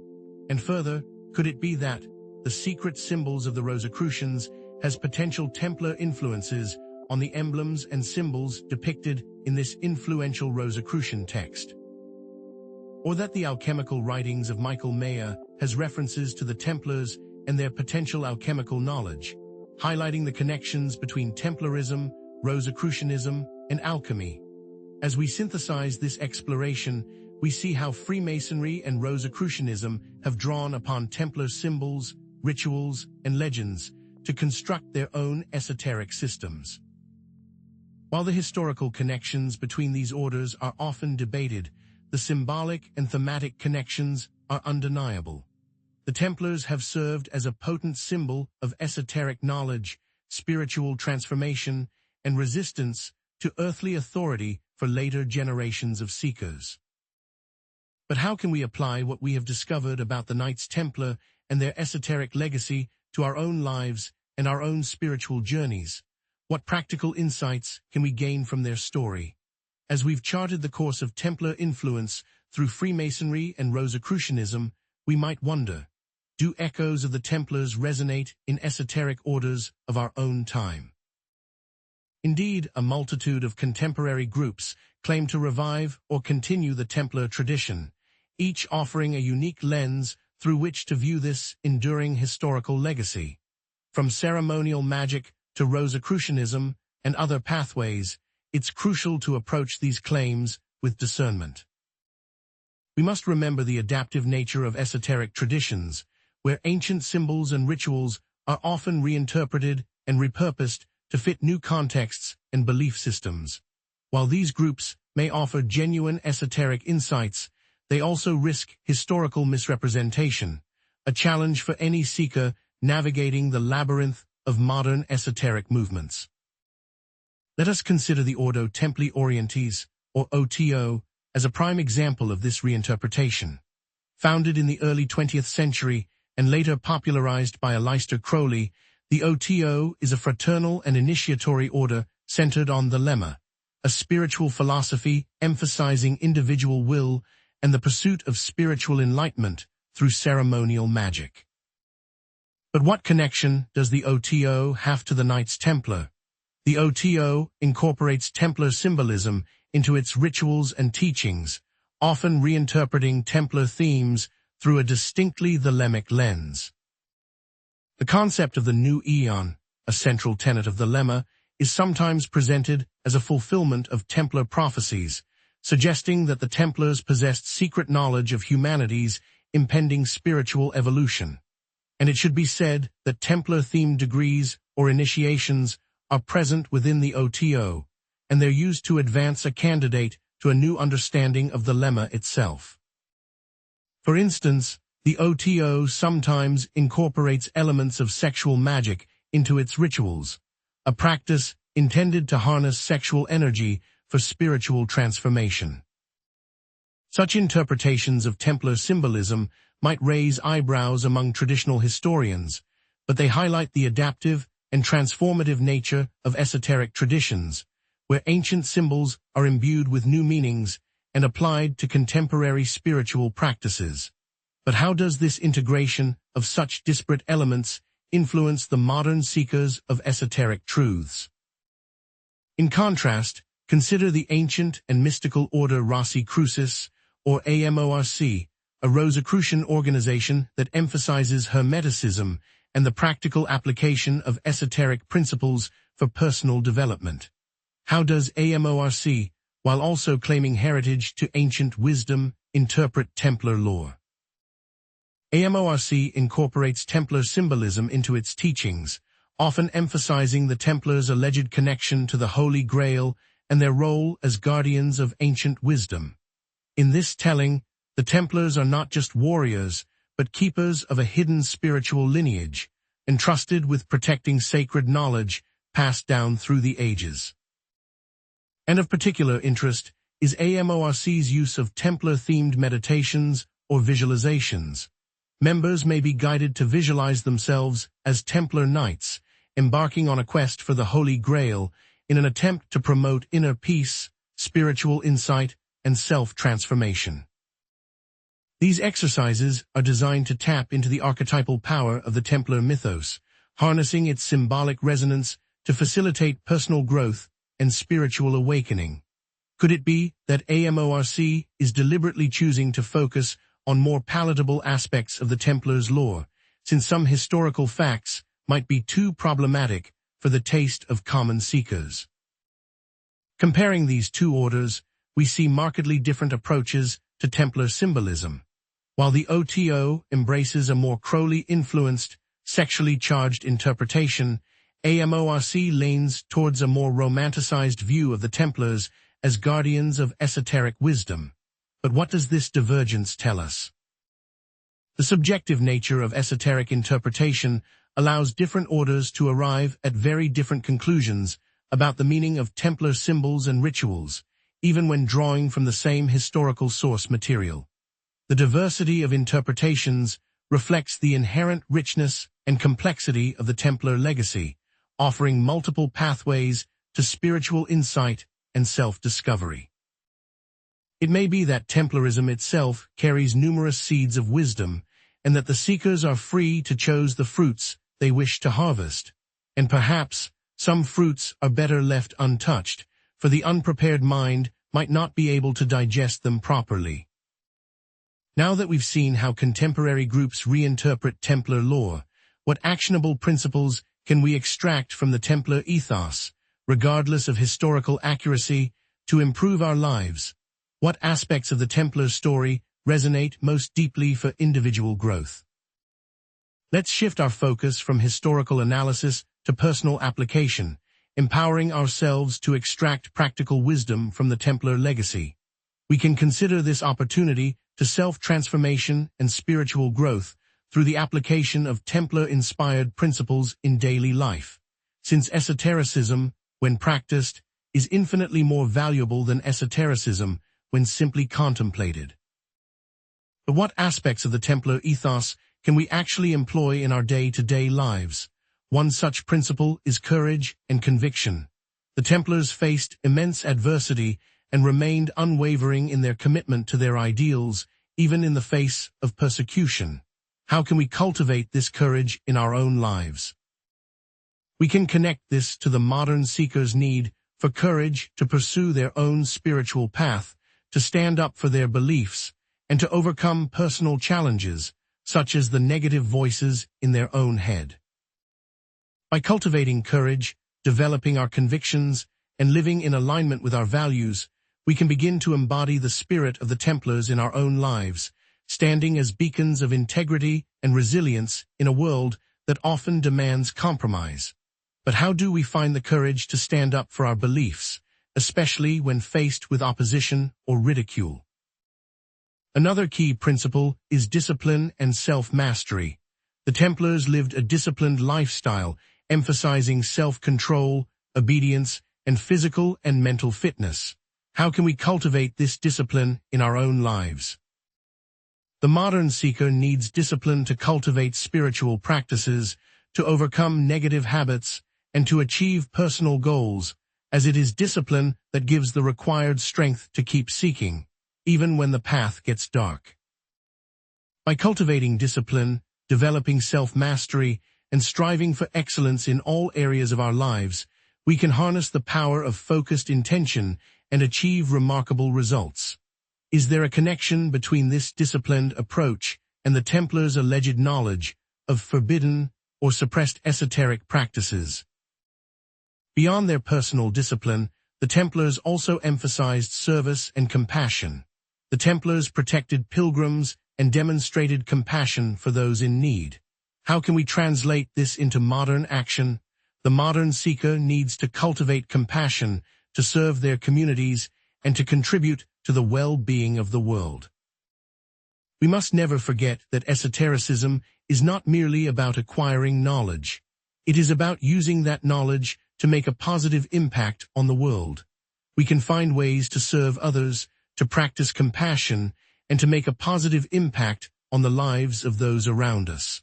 And further, could it be that the secret symbols of the Rosicrucians has potential Templar influences on the emblems and symbols depicted in this influential Rosicrucian text? Or that the alchemical writings of Michael Bernard has references to the Templars and their potential alchemical knowledge, highlighting the connections between Templarism, Rosicrucianism, and alchemy. As we synthesize this exploration, we see how Freemasonry and Rosicrucianism have drawn upon Templar symbols, rituals, and legends to construct their own esoteric systems. While the historical connections between these orders are often debated, the symbolic and thematic connections are undeniable. The Templars have served as a potent symbol of esoteric knowledge, spiritual transformation, and resistance to earthly authority for later generations of seekers. But how can we apply what we have discovered about the Knights Templar and their esoteric legacy to our own lives and our own spiritual journeys? What practical insights can we gain from their story? As we've charted the course of Templar influence through Freemasonry and Rosicrucianism, we might wonder, do echoes of the Templars resonate in esoteric orders of our own time? Indeed, a multitude of contemporary groups claim to revive or continue the Templar tradition, each offering a unique lens through which to view this enduring historical legacy. From ceremonial magic to Rosicrucianism and other pathways, it's crucial to approach these claims with discernment. We must remember the adaptive nature of esoteric traditions, where ancient symbols and rituals are often reinterpreted and repurposed to fit new contexts and belief systems. While these groups may offer genuine esoteric insights, they also risk historical misrepresentation, a challenge for any seeker navigating the labyrinth of modern esoteric movements. Let us consider the Ordo Templi Orientis, or OTO, as a prime example of this reinterpretation. Founded in the early 20th century and later popularized by Aleister Crowley, the OTO is a fraternal and initiatory order centered on the lemma, a spiritual philosophy emphasizing individual will and the pursuit of spiritual enlightenment through ceremonial magic. But what connection does the OTO have to the Knights Templar? The OTO incorporates Templar symbolism into its rituals and teachings, often reinterpreting Templar themes through a distinctly thelemic lens. The concept of the new eon, a central tenet of the lemma, is sometimes presented as a fulfillment of Templar prophecies, suggesting that the Templars possessed secret knowledge of humanity's impending spiritual evolution. And it should be said that Templar-themed degrees or initiations are present within the OTO, and they're used to advance a candidate to a new understanding of the lemma itself. For instance, the OTO sometimes incorporates elements of sexual magic into its rituals, a practice intended to harness sexual energy for spiritual transformation. Such interpretations of Templar symbolism might raise eyebrows among traditional historians, but they highlight the adaptive and transformative nature of esoteric traditions, where ancient symbols are imbued with new meanings and applied to contemporary spiritual practices. But how does this integration of such disparate elements influence the modern seekers of esoteric truths? In contrast, consider the ancient and mystical order Rosicrucis, or AMORC, a Rosicrucian organization that emphasizes Hermeticism and the practical application of esoteric principles for personal development. How does AMORC, while also claiming heritage to ancient wisdom, interpret Templar lore? AMORC incorporates Templar symbolism into its teachings, often emphasizing the Templars' alleged connection to the Holy Grail and their role as guardians of ancient wisdom. In this telling, the Templars are not just warriors, but keepers of a hidden spiritual lineage, entrusted with protecting sacred knowledge passed down through the ages. And of particular interest is AMORC's use of Templar-themed meditations or visualizations. Members may be guided to visualize themselves as Templar Knights, embarking on a quest for the Holy Grail in an attempt to promote inner peace, spiritual insight, and self-transformation. These exercises are designed to tap into the archetypal power of the Templar mythos, harnessing its symbolic resonance to facilitate personal growth and spiritual awakening. Could it be that AMORC is deliberately choosing to focus on more palatable aspects of the Templars' lore, since some historical facts might be too problematic for the taste of common seekers? Comparing these two orders, we see markedly different approaches to Templar symbolism. While the OTO embraces a more Crowley-influenced, sexually charged interpretation, AMORC leans towards a more romanticized view of the Templars as guardians of esoteric wisdom. But what does this divergence tell us? The subjective nature of esoteric interpretation allows different orders to arrive at very different conclusions about the meaning of Templar symbols and rituals, even when drawing from the same historical source material. The diversity of interpretations reflects the inherent richness and complexity of the Templar legacy, offering multiple pathways to spiritual insight and self-discovery. It may be that Templarism itself carries numerous seeds of wisdom, and that the seekers are free to choose the fruits they wish to harvest. And perhaps some fruits are better left untouched, for the unprepared mind might not be able to digest them properly. Now that we've seen how contemporary groups reinterpret Templar lore, what actionable principles can we extract from the Templar ethos, regardless of historical accuracy, to improve our lives? What aspects of the Templar story resonate most deeply for individual growth? Let's shift our focus from historical analysis to personal application, empowering ourselves to extract practical wisdom from the Templar legacy. We can consider this opportunity to self-transformation and spiritual growth through the application of Templar-inspired principles in daily life, since esotericism, when practiced, is infinitely more valuable than esotericism when simply contemplated. But what aspects of the Templar ethos can we actually employ in our day-to-day lives? One such principle is courage and conviction. The Templars faced immense adversity and remained unwavering in their commitment to their ideals, even in the face of persecution. How can we cultivate this courage in our own lives? We can connect this to the modern seeker's need for courage to pursue their own spiritual path, to stand up for their beliefs, and to overcome personal challenges, such as the negative voices in their own head. By cultivating courage, developing our convictions, and living in alignment with our values, we can begin to embody the spirit of the Templars in our own lives, standing as beacons of integrity and resilience in a world that often demands compromise. But how do we find the courage to stand up for our beliefs, especially when faced with opposition or ridicule? Another key principle is discipline and self-mastery. The Templars lived a disciplined lifestyle, emphasizing self-control, obedience, and physical and mental fitness. How can we cultivate this discipline in our own lives? The modern seeker needs discipline to cultivate spiritual practices, to overcome negative habits, and to achieve personal goals, as it is discipline that gives the required strength to keep seeking, even when the path gets dark. By cultivating discipline, developing self-mastery, and striving for excellence in all areas of our lives, we can harness the power of focused intention and achieve remarkable results. Is there a connection between this disciplined approach and the Templars' alleged knowledge of forbidden or suppressed esoteric practices? Beyond their personal discipline, the Templars also emphasized service and compassion. The Templars protected pilgrims and demonstrated compassion for those in need. How can we translate this into modern action? The modern seeker needs to cultivate compassion, to serve their communities, and to contribute to the well-being of the world. We must never forget that esotericism is not merely about acquiring knowledge. It is about using that knowledge to make a positive impact on the world. We can find ways to serve others, to practice compassion, and to make a positive impact on the lives of those around us.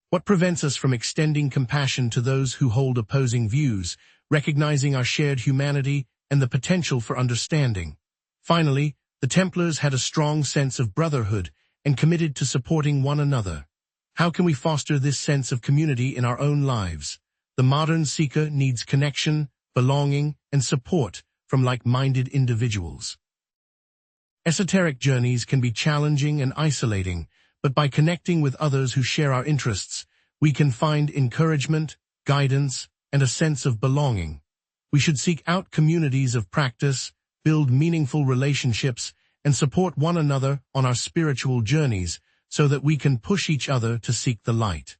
What prevents us from extending compassion to those who hold opposing views, recognizing our shared humanity and the potential for understanding? Finally, the Templars had a strong sense of brotherhood and committed to supporting one another. How can we foster this sense of community in our own lives? The modern seeker needs connection, belonging, and support from like-minded individuals. Esoteric journeys can be challenging and isolating, but by connecting with others who share our interests, we can find encouragement, guidance, and a sense of belonging. We should seek out communities of practice, build meaningful relationships, and support one another on our spiritual journeys so that we can push each other to seek the light.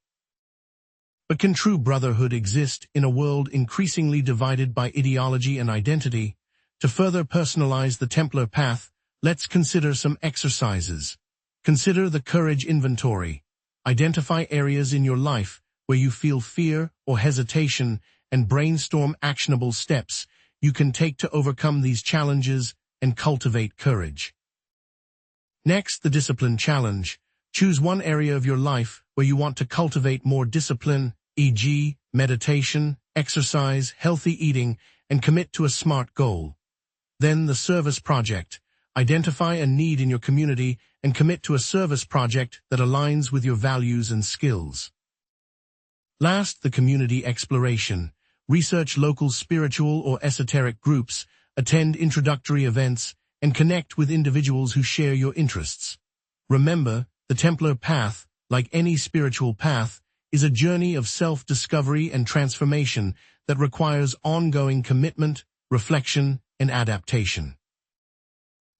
But can true brotherhood exist in a world increasingly divided by ideology and identity? To further personalize the Templar path, let's consider some exercises. Consider the courage inventory. Identify areas in your life where you feel fear or hesitation and brainstorm actionable steps you can take to overcome these challenges and cultivate courage. Next, the discipline challenge. Choose one area of your life where you want to cultivate more discipline, e.g., meditation, exercise, healthy eating, and commit to a SMART goal. Then the service project. Identify a need in your community and commit to a service project that aligns with your values and skills. Last, the community exploration. Research local spiritual or esoteric groups, attend introductory events, and connect with individuals who share your interests. Remember, the Templar path, like any spiritual path, is a journey of self-discovery and transformation that requires ongoing commitment, reflection, and adaptation.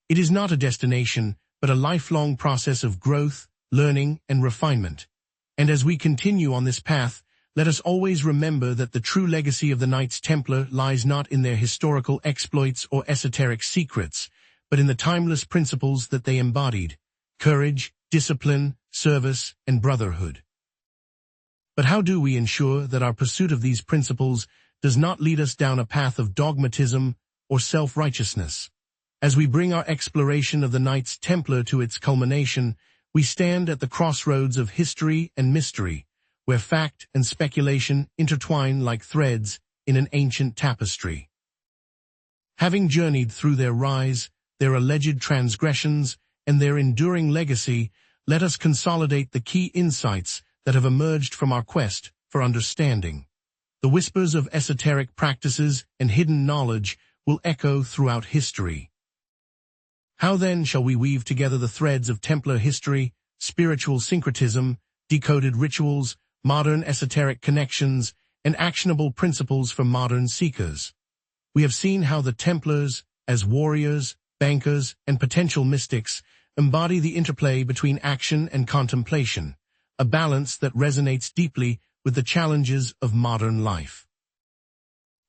It is not a destination, but a lifelong process of growth, learning, and refinement. And as we continue on this path, let us always remember that the true legacy of the Knights Templar lies not in their historical exploits or esoteric secrets, but in the timeless principles that they embodied: courage, discipline, service, and brotherhood. But how do we ensure that our pursuit of these principles does not lead us down a path of dogmatism or self-righteousness? As we bring our exploration of the Knights Templar to its culmination, we stand at the crossroads of history and mystery, where fact and speculation intertwine like threads in an ancient tapestry. Having journeyed through their rise, their alleged transgressions, and their enduring legacy, let us consolidate the key insights that have emerged from our quest for understanding. The whispers of esoteric practices and hidden knowledge will echo throughout history. How then shall we weave together the threads of Templar history, spiritual syncretism, decoded rituals, modern esoteric connections, and actionable principles for modern seekers? We have seen how the Templars, as warriors, bankers, and potential mystics, embody the interplay between action and contemplation, a balance that resonates deeply with the challenges of modern life.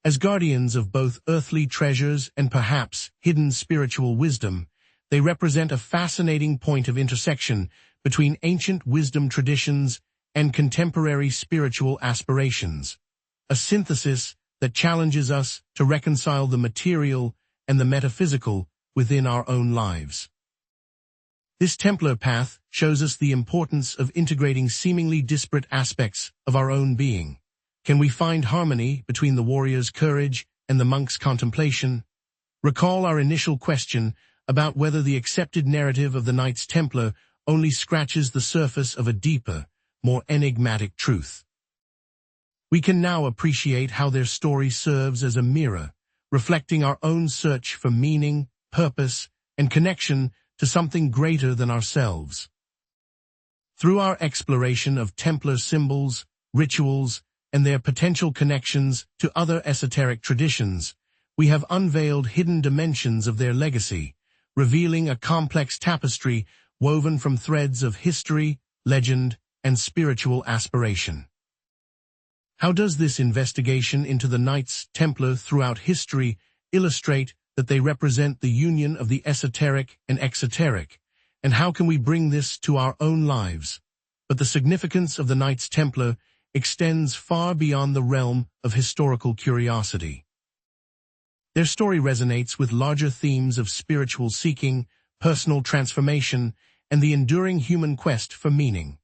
As guardians of both earthly treasures and perhaps hidden spiritual wisdom, they represent a fascinating point of intersection between ancient wisdom traditions and contemporary spiritual aspirations, a synthesis that challenges us to reconcile the material and the metaphysical within our own lives. This Templar path shows us the importance of integrating seemingly disparate aspects of our own being. Can we find harmony between the warrior's courage and the monk's contemplation? Recall our initial question about whether the accepted narrative of the Knights Templar only scratches the surface of a deeper, more enigmatic truth. We can now appreciate how their story serves as a mirror, reflecting our own search for meaning, purpose, and connection to something greater than ourselves. Through our exploration of Templar symbols, rituals, and their potential connections to other esoteric traditions, we have unveiled hidden dimensions of their legacy, revealing a complex tapestry woven from threads of history, legend, and spiritual aspiration. How does this investigation into the Knights Templar throughout history illustrate that they represent the union of the esoteric and exoteric, and how can we bring this to our own lives? But the significance of the Knights Templar extends far beyond the realm of historical curiosity. Their story resonates with larger themes of spiritual seeking, personal transformation, and the enduring human quest for meaning.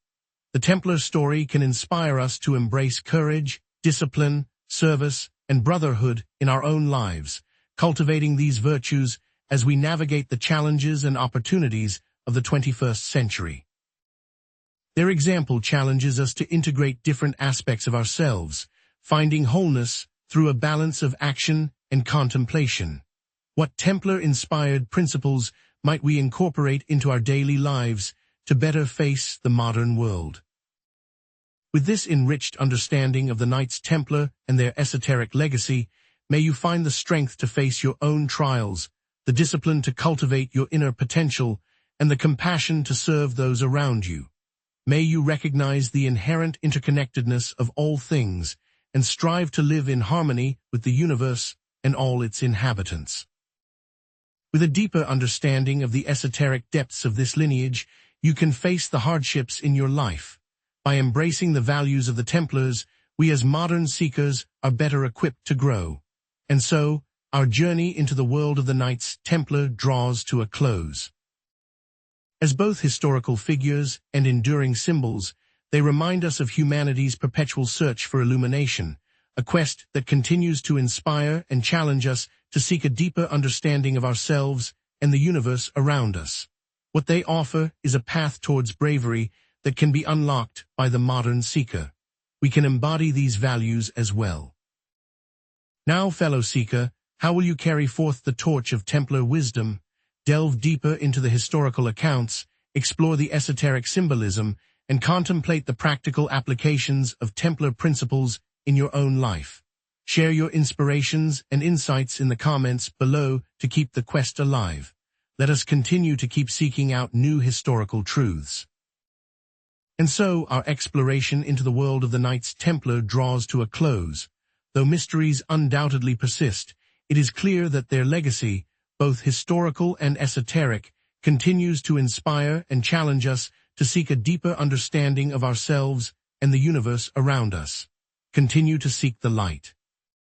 The Templar story can inspire us to embrace courage, discipline, service, and brotherhood in our own lives, cultivating these virtues as we navigate the challenges and opportunities of the 21st century. Their example challenges us to integrate different aspects of ourselves, finding wholeness through a balance of action and contemplation. What Templar-inspired principles might we incorporate into our daily lives to better face the modern world? With this enriched understanding of the Knights Templar and their esoteric legacy, may you find the strength to face your own trials, the discipline to cultivate your inner potential, and the compassion to serve those around you. May you recognize the inherent interconnectedness of all things and strive to live in harmony with the universe and all its inhabitants. With a deeper understanding of the esoteric depths of this lineage, you can face the hardships in your life. By embracing the values of the Templars, we as modern seekers are better equipped to grow. And so, our journey into the world of the Knights Templar draws to a close. As both historical figures and enduring symbols, they remind us of humanity's perpetual search for illumination, a quest that continues to inspire and challenge us to seek a deeper understanding of ourselves and the universe around us. What they offer is a path towards bravery that can be unlocked by the modern seeker. We can embody these values as well. Now, fellow seeker, how will you carry forth the torch of Templar wisdom, delve deeper into the historical accounts, explore the esoteric symbolism, and contemplate the practical applications of Templar principles in your own life? Share your inspirations and insights in the comments below to keep the quest alive. Let us continue to keep seeking out new historical truths. And so, our exploration into the world of the Knights Templar draws to a close. Though mysteries undoubtedly persist, it is clear that their legacy, both historical and esoteric, continues to inspire and challenge us to seek a deeper understanding of ourselves and the universe around us. Continue to seek the light.